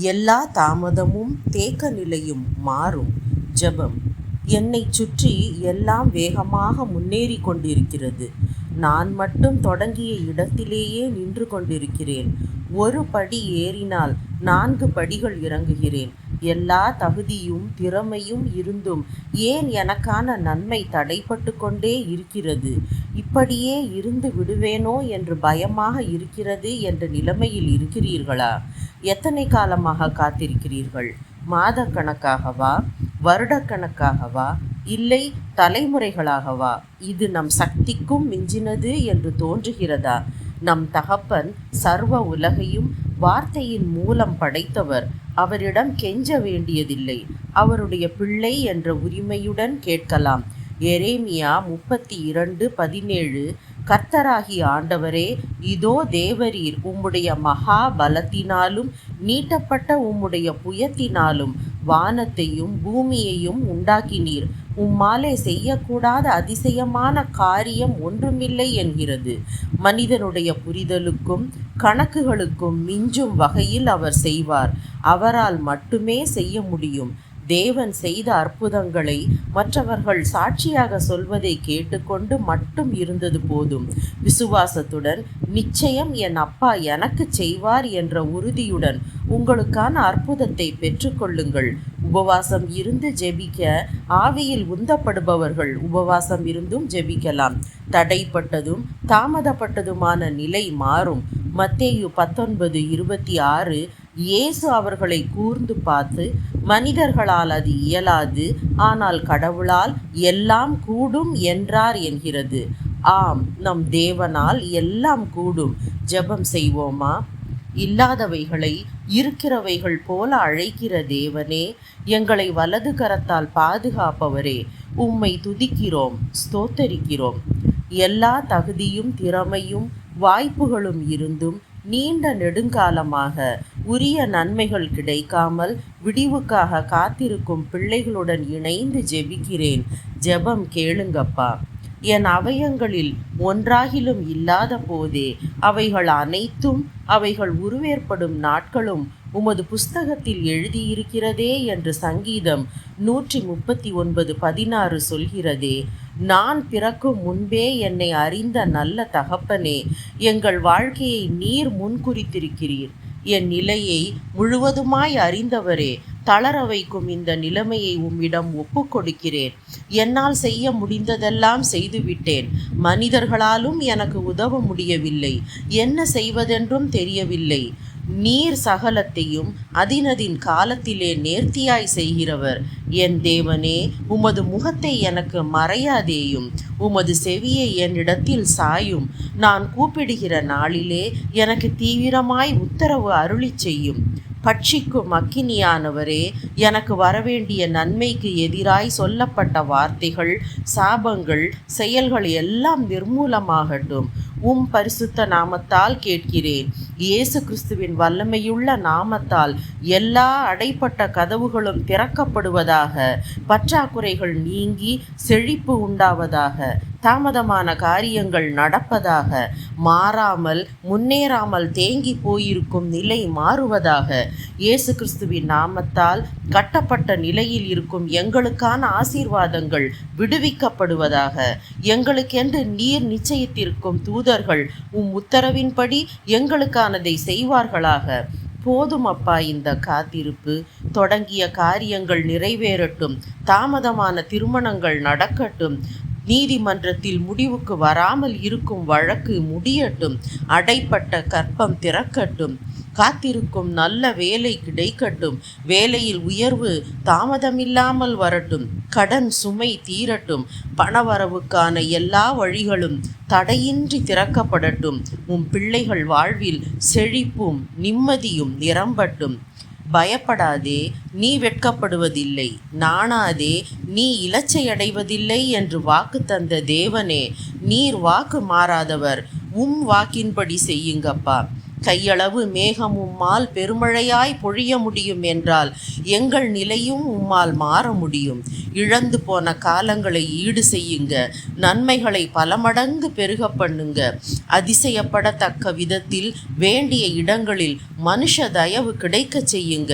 எல்லா தாமதமும் தேக்க நிலையும் மாறும். ஜெபம். என்னைச் சுற்றி எல்லாம் வேகமாக முன்னேறி கொண்டிருக்கிறது. நான் மட்டும் தொடங்கிய இடத்திலேயே நின்று கொண்டிருக்கிறேன். ஒரு படி ஏறினால் 4 படிகள் இறங்குகிறேன். எல்லா தகுதியும் திறமையும் இருந்தும் ஏன் எனக்கான நன்மை தடைப்பட்டு கொண்டே இருக்கிறது? இப்படியே இருந்து விடுவேனோ என்று பயமாக இருக்கிறது என்ற நிலைமையில் இருக்கிறீர்களா? எத்தனை காலமாக காத்திருக்கிறீர்கள்? மாதக்கணக்காகவா? வருடக்கணக்காகவா? இல்லை தலைமுறைகளாகவா? இது நம் சக்திக்கும் மிஞ்சினது என்று தோன்றுகிறதா? நம் தகப்பன் சர்வ உலகையும் வார்த்தையின் மூலம் படைத்தவர். அவரிடம் கெஞ்ச வேண்டியதில்லை. அவருடைய பிள்ளை என்ற உரிமையுடன் கேட்கலாம். எரேமியா 32:17. கர்த்தராகிய ஆண்டவரே, இதோ தேவரீர் உம்முடைய மகா பலத்தினாலும் நீட்டப்பட்ட உம்முடைய புயத்தினாலும் வானத்தையும் பூமியையும் உண்டாக்கினீர். உம்மாலே செய்யக்கூடாத அதிசயமான காரியம் ஒன்றுமில்லை என்கிறது. மனிதனுடைய புரிதலுக்கும் கணக்குகளுக்கும் மிஞ்சும் வகையில் அவர் செய்வார். அவரால் மட்டுமே செய்ய முடியும். தேவன் செய்த அற்புதங்களை மற்றவர்கள் சாட்சியாக சொல்வதை கேட்டுக்கொண்டு மட்டும் இருந்தது போதும். விசுவாசத்துடன் நிச்சயம் என் அப்பா எனக்கு செய்வார் என்ற உறுதியுடன் உங்களுக்கான அற்புதத்தை பெற்றுக்கொள்ளுங்கள். உபவாசம் இருந்து ஜெபிக்க ஆவியில் உந்தப்படுபவர்கள் உபவாசம் இருந்தும் ஜெபிக்கலாம். தடைப்பட்டதும் தாமதப்பட்டதுமான நிலை மாறும். மத்தேயு 19:26. இயேசு அவர்களை கூர்ந்து பார்த்து, மனிதர்களால் அது இயலாது, ஆனால் கடவுளால் எல்லாம் கூடும் என்றார் என்கிறது. ஆம், நம் தேவனால் எல்லாம் கூடும். ஜெபம் செய்வோமா? இல்லாதவைகளை இருக்கிறவைகள் போல அழைக்கிற தேவனே, எங்களை வலது கரத்தால் பாதுகாப்பவரே, உம்மை துதிக்கிறோம், ஸ்தோத்தரிக்கிறோம். எல்லா தகுதியும் திறமையும் வாய்ப்புகளும் இருந்தும் நீண்ட நெடுங்காலமாக உரிய நன்மைகள் கிடைக்காமல் விடிவுக்காக காத்திருக்கும் பிள்ளைகளுடன் இணைந்து ஜெபிக்கிறேன். ஜெபம் கேளுங்கப்பா. என் அவயங்களில் ஒன்றாகிலும் இல்லாத போதே அவைகள் அனைத்தும் அவைகள் உருவேற்படும் நாட்களும் உமது புஸ்தகத்தில் எழுதியிருக்கிறதே என்று சங்கீதம் 139:16 சொல்கிறதே. நான் பிறக்கும் முன்பே என்னை அறிந்த நல்ல தகப்பனே, எங்கள் வாழ்க்கையை நீர் முன்குறித்திருக்கிறீர். என் நிலையை முழுவதுமாய் அறிந்தவரே, தளர வைக்கும் இந்த நிலைமையை உம்மிடம் ஒப்புக்கொடுக்கிறேன். என்னால் செய்ய முடிந்ததெல்லாம் செய்துவிட்டேன். மனிதர்களாலும் எனக்கு உதவ முடியவில்லை. என்ன செய்வதென்றும் தெரியவில்லை. நீர் சகலத்தையும் அதினதின் காலத்திலே நேர்த்தியாய் செய்கிறவர். என் தேவனே, உமது முகத்தை எனக்கு மறையாதேயும். உமது செவியை என்னிடத்தில் சாயும். நான் கூப்பிடுகிற நாளிலே எனக்கு தீவிரமாய் உத்தரவு அருளிச் செய்யும். பட்சிக்கும் அக்கினியானவரே, எனக்கு வரவேண்டிய நன்மைக்கு எதிராய் சொல்லப்பட்ட வார்த்தைகள், சாபங்கள், செயல்கள் எல்லாம் நிர்மூலமாகட்டும். பரிசுத்த நாமத்தால் கேட்கிறேன். இயேசு கிறிஸ்துவின் வல்லமையுள்ள நாமத்தால் எல்லா அடைப்பட்ட கதவுகளும் திறக்கப்படுவதாக. பற்றாக்குறைகள் நீங்கி செழிப்பு உண்டாவதாக. தாமதமான காரியங்கள் நடப்பதாக. மாறாமல் முன்னேறாமல் தேங்கி போயிருக்கும் நிலை மாறுவதாக. இயேசு கிறிஸ்துவின் நாமத்தால் கட்டப்பட்ட நிலையில் இருக்கும் எங்களுக்கான ஆசீர்வாதங்கள் விடுவிக்கப்படுவதாக. எங்களுக்கென்று நீர் நிச்சயித்திருக்கும் தூதர்கள் உத்தரவின்படி எங்களுக்கானதை செய்வார்களாக. போதும் அப்பா இந்த காத்திருப்பு. தொடங்கிய காரியங்கள் நிறைவேறட்டும். தாமதமான திருமணங்கள் நடக்கட்டும். நீதிமன்றத்தில் முடிவுக்கு வராமல் இருக்கும் வழக்கு முடியட்டும். அடைப்பட்ட கற்பம் திறக்கட்டும். காத்திருக்கும் நல்ல வேலை கிடைக்கட்டும். வேலையில் உயர்வு தாமதமில்லாமல் வரட்டும். கடன் சுமை தீரட்டும். பணவரவுக்கான எல்லா வழிகளும் தடையின்றி திறக்கப்படட்டும். பிள்ளைகள் வாழ்வில் செழிப்பும் நிம்மதியும் நிரம்பட்டும். பயப்படாதே, நீ வெட்கப்படுவதில்லை. நாணாதே, நீ இலச்சையடைவதில்லை என்று வாக்கு தந்த தேவனே, நீர் வாக்கு மாறாதவர். வாக்கின்படி செய்யுங்கப்பா. கையளவு மேகம் உம்மால் பெருமழையாய் பொழிய முடியும் என்றால் எங்கள் நிலையும் உம்மால் மாற முடியும். இழந்து போன காலங்களை ஈடு செய்யுங்க. நன்மைகளை பல மடங்கு பெருக பண்ணுங்க. அதிசயப்படத்தக்க விதத்தில் வேண்டிய இடங்களில் மனுஷ தயவு கிடைக்க செய்யுங்க.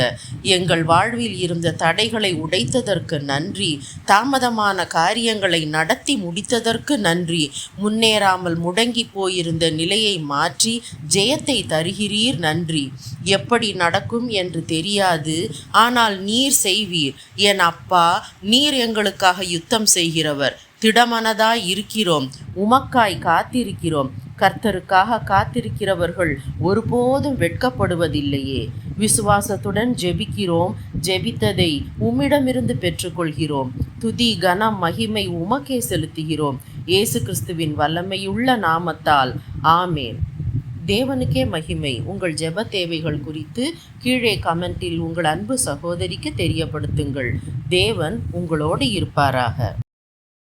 எங்கள் வாழ்வில் இருந்த தடைகளை உடைத்ததற்கு நன்றி. தாமதமான காரியங்களை நடத்தி முடித்ததற்கு நன்றி. முன்னேறாமல் முடங்கி போயிருந்த நிலையை மாற்றி ஜெயத்தை தருகிறீர், நன்றி. எப்படி நடக்கும் என்று தெரியாது, ஆனால் நீர் செய்வீர். என் அப்பா, நீர் எங்களுக்காக யுத்தம் செய்கிறவர். திடமனதாய் இருக்கிறோம், உமக்காய் காத்திருக்கிறோம். கர்த்தருக்காக காத்திருக்கிறவர்கள் ஒருபோதும் வெட்கப்படுவதில்லையே. விசுவாசத்துடன் ஜெபிக்கிறோம், ஜெபித்ததை உம்மிடமிருந்து பெற்றுக்கொள்கிறோம். துதி கனம் மகிமை உமக்கே செலுத்துகிறோம். இயேசு கிறிஸ்துவின் வல்லமையுள்ள நாமத்தால் ஆமேன். தேவனுக்கே மகிமை. உங்கள் ஜெப தேவைகள் குறித்து கீழே கமெண்டில் உங்கள் அன்பு சகோதரிக்கு தெரியப்படுத்துங்கள். தேவன் உங்களோடு இருப்பாராக.